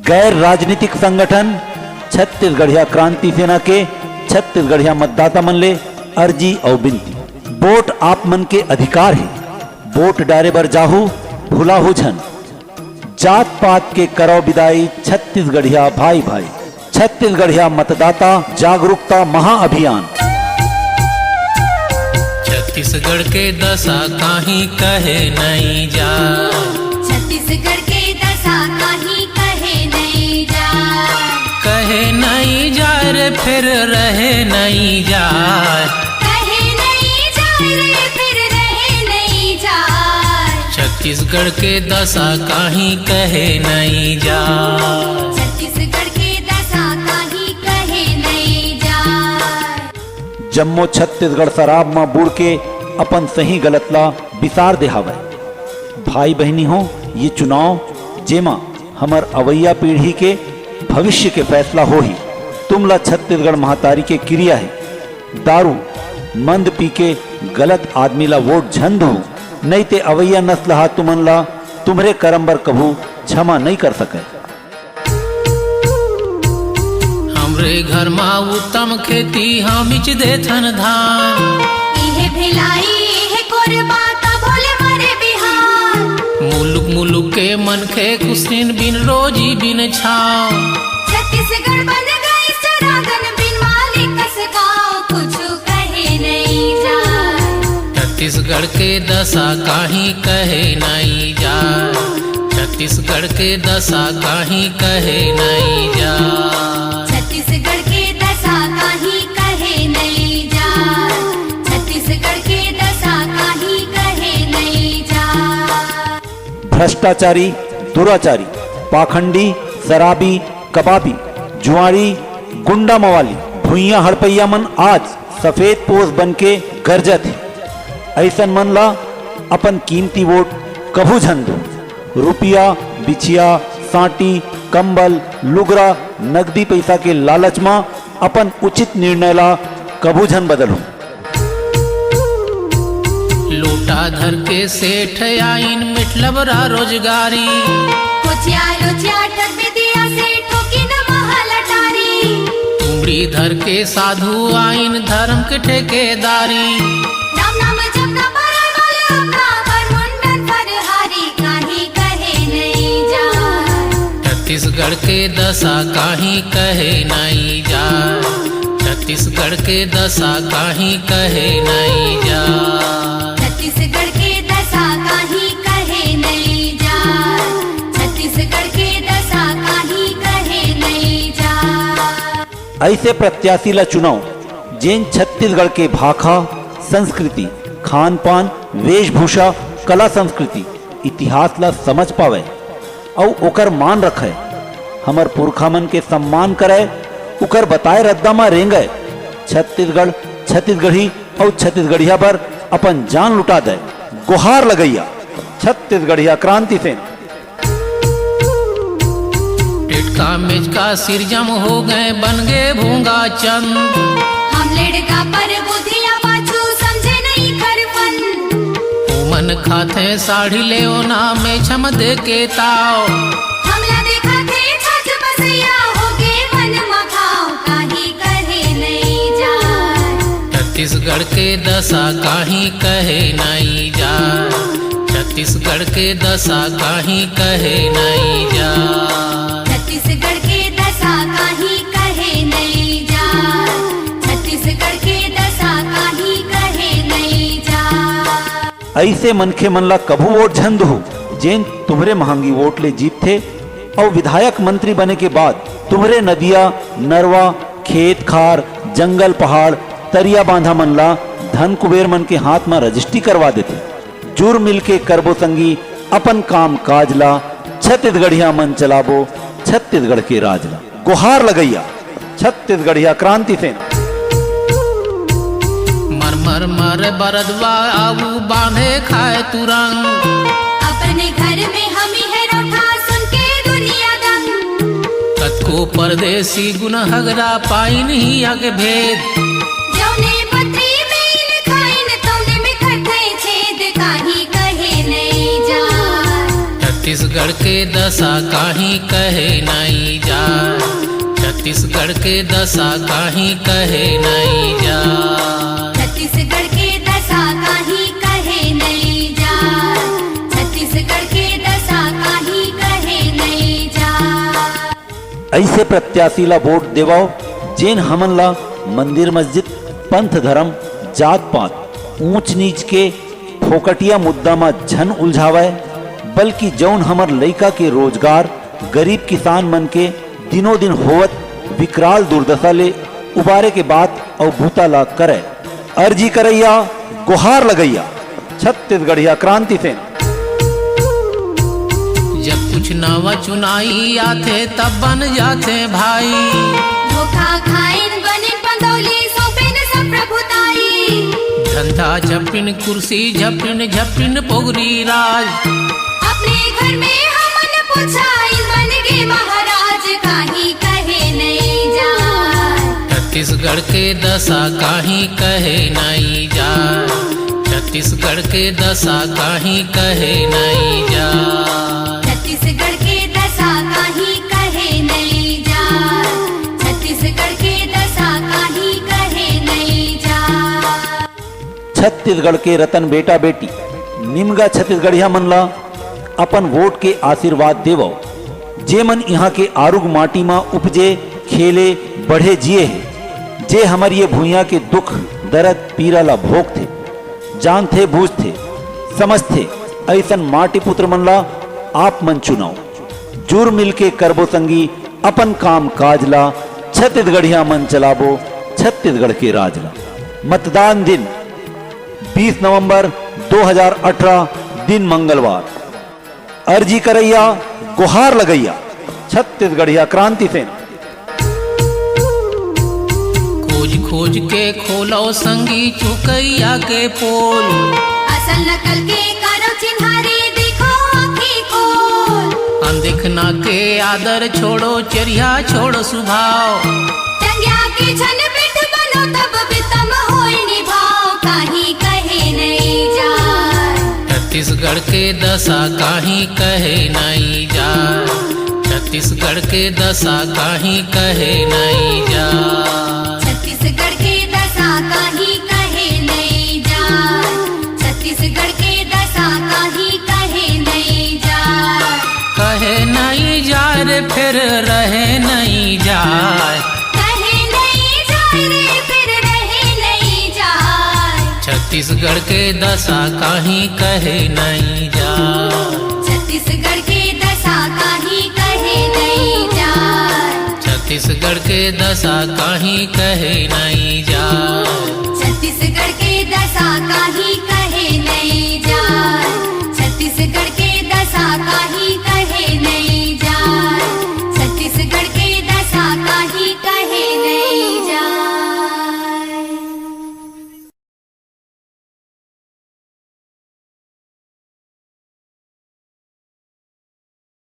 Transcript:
गैर राजनीतिक संगठन छत्तीसगढ़िया क्रांति सेना के छत्तीसगढ़िया मतदाता मन ले अर्जी और बिनती। वोट आप मन के अधिकार है, वोट डारे बर जाहू भूला हो झन। जात पात के करो विदाई छत्तीसगढ़िया भाई भाई। छत्तीसगढ़िया मतदाता जागरूकता महाअभियान। छत्तीसगढ़ के दशा काहीं कहे नहीं जा, छत्तीसगढ़ के दशा काहीं कहे नहीं जा, कहे नहीं जा रे फिर रहे नहीं जा, कहे नहीं जा रे फिर रहे नहीं जा। छत्तीसगढ़ के दशा काहीं कहे नहीं जा, छत्तीसगढ़ के दशा काहीं कहे नहीं जा। जम्मो छत्तीसगढ़ शराब में बुड़ के अपन सही गलत ला विसार देहावे। भाई बहनी हो, ये चुनाव जेमा हमर अवैया पीढ़ी के भविष्य के फैसला हो ही। तुमला छत्तीसगढ़ महातारी के क्रिया है। दारू मंद पी के गलत आदमी ला वोट झन दो, नहीं ते अवैया नस्ल हा तुमन ला तुम्हरे करम बर कभू क्षमा नहीं कर सके। हमरे घर मा उत्तम खेती हमिच देथन धान, इहे भिलाई इहे कोरबा ता भोले मरे बिहार। मुलुक मुलुक के मनखे कुसिन बिन रोजी बिन छाव, छत्तीसगढ़ बन गई सरागन बिन मालिक कस गाँव, कुछु कहे नहीं जा। छत्तीसगढ़ के दशा काहीं कहे नहीं जा, छत्तीसगढ़ के दशा काहीं कहे नहीं जा, छत्तीसगढ़ के दशा काहीं कहे नहीं जा, छत्तीसगढ़ के दशा काहीं कहे नहीं जा। भ्रष्टाचारी, दुराचारी, पाखंडी, शराबी, कबाबी, जुआरी, गुंडा मवाली, भुइया हड़पैया मन आज सफेद पोस बन के गरजत है। ऐसन मन ला अपन कीमती वोट कभू झन दो। रुपया, बिछिया, साटी, कंबल, लुगरा, नगदी पैसा के लालच में अपन उचित निर्णय ला कभू झन बदलो। लोटा धर के सेठ आइन मिटलबरा रोजगारी, कोचिया लोचिया ठग दिया से ठोकी न महलटारी। तुमड़ी धर के साधु आइन धर्म के ठेकेदारी, नाम नाम जपना परल वाले अपना पर मुंडन फरहारी, काहीं कहे नहीं जा। छत्तीसगढ़ के दशा काहीं कहे नहीं जा, छत्तीसगढ़ के दशा काहीं कहे नहीं जा, छत्तीसगढ़ के दशा काहीं कहे नहीं जा, छत्तीसगढ़ के दशा काहीं कहे नहीं जा। ऐसे प्रत्याशी ला चुनाव जेन छत्तीसगढ़ के भाखा, संस्कृति, खान पान, वेशभूषा, कला संस्कृति, इतिहास ला समझ पावे और ओकर मान रखे। हमर पुरखा मन के सम्मान करे, उकर बताए रद्दा में रेंगे। छत्तीसगढ़ छत्तीसगढ़ी और छत्तीसगढ़िया पर अपन जान लुटा दे। गुहार लगैया छत्तीसगढ़िया क्रांति सेना। टिटका मेचका सिरजम हो गए बन गए भूंगा चंद, हम लड़का पर बुधिया पाछू समझे नहीं खरपन। मन खाते साड़ी ले ना में छम दे के ताव, हमला देखा थे छज बसैया हो गे मन मखाओ, काहीं कहे नहीं जा। छत्तीसगढ़ के दशा काहीं कहे नहीं जा, छत्तीसगढ़ के दशा काहीं कहे नहीं जा, छत्तीसगढ़ के दशा काहीं कहे नहीं जा, छत्तीसगढ़ के दशा काहीं कहे नहीं जा। ऐसे मनखे मन ला कभू वोट झन दो जेन तुम्हरे महंगी वोट ले जीत थे और विधायक मंत्री बने के बाद तुम्हरे नदिया, नरवा, खेत खार, जंगल पहाड़, तरिया बांधा मन ला धन कुबेर मन के हाथ में रजिस्ट्री करवा देते। जुर मिल के करबो संगी अपन काम काज ला, छत्तीसगढ़िया मन चलाबो छत्तीसगढ़ के राज ला। गुहार लगैया छत्तीसगढ़िया क्रांति सेना। मर मर मर बरदवा आऊ बांधे खाए तुरंग, अपने घर में हम ही है रोठा सुन के दुनिया दंग। कतको परदेसी गुनहगरा पाई नहीं आगे भेद, जौने पत्री में लिखाइन तौने में खटे छेद, काहीं कहे नहीं जा। छत्तीसगढ़ के के दशा काहीं कहे नहीं जाए, छत्तीसगढ़ के दशा काहीं कहे नहीं जाए। छत्तीसगढ़ के दशा काहीं कहे नहीं जाए, छत्तीसगढ़ के दशा काहीं कहे नहीं जाए। ऐसे प्रत्याशी ला वोट देवाओ जेन हमन ला मंदिर मस्जिद, पंथ धर्म, जात पात, ऊंच नीच के फोकटिया मुद्दा में झन उलझावे, बल्कि जौन हमर लइका के रोजगार, गरीब किसान मन के दिनों दिन होवत विकराल दुर्दशा ले उबारे के बात और भूता ला करे। अर्जी करैया, गुहार लगैया, छत्तीसगढ़िया क्रांति सेना। जब कुछ नवा चुनाई आते तब बन जाते भाई, धोखा खाइन बने पंदौली सौंपे न सब प्रभुताई। धंधा झपिन कुर्सी झपिन झपिन पोगरी राज, अपने घर में हमन पुछाइल बन गे महाराज काहीं कहे नहीं जाए। छत्तीसगढ़ के दशा काहीं कहे नहीं जाए, छत्तीसगढ़ के दशा काहीं कहे नहीं जाए। छत्तीसगढ़ के दशा काहीं कहे नहीं जाए, छत्तीसगढ़ के दशा काहीं कहे नहीं जाए। छत्तीसगढ़ के रतन बेटा बेटी निमगा छत्तीसगढ़िया मन ला अपन वोट के आशीर्वाद देवो, जे मन यहाँ के आरुग माटी में उपजे, खेले, बढ़े, जिए है, जे हमर ये भूइया के दुख दर्द पीरा ला भोग थे, जानते बूझते समझते, ऐसन माटी पुत्र मन ला आप मन चुनाओ। जुर मिल के करबो संगी अपन काम काज ला, छत्तीसगढ़िया मन चलाबो छत्तीसगढ़ के राज ला। मतदान दिन 20 नवंबर 2018 दिन मंगलवार। अर्जी करैया, गुहार लगैया, छत्तीसगढ़िया क्रांति सेना। खोज खोज के खोलो संगी चुकैया के पोल, असल नकल के करो चिन्हारी देखो आँखी खोल। अनदेखना के आदर छोड़ो, चरिया छोड़ो स्वभाव, टंगिया के छन पिठ बनो तब बितम होई निभाओ काहीं कहे नहीं जाए। छत्तीसगढ़ के दशा काहीं कहे नहीं जाए, छत्तीसगढ़ के दशा काहीं कहे नहीं जाए। छत्तीसगढ़ के दशा काहीं कहे नहीं जाए, छत्तीसगढ़ के दशा काहीं कहे नहीं जाए। कहे नहीं जाए रे फिर रहे नहीं जाए, कहे नहीं जाए रे फिर रहे नहीं जाए। छत्तीसगढ़ के दशा काहीं कहे नहीं जाए, छत्तीसगढ़ के दशा काहीं कहे नहीं जाए। छत्तीसगढ़ के दशा काहीं कहे नहीं जाए। छत्तीसगढ़ के दशा काहीं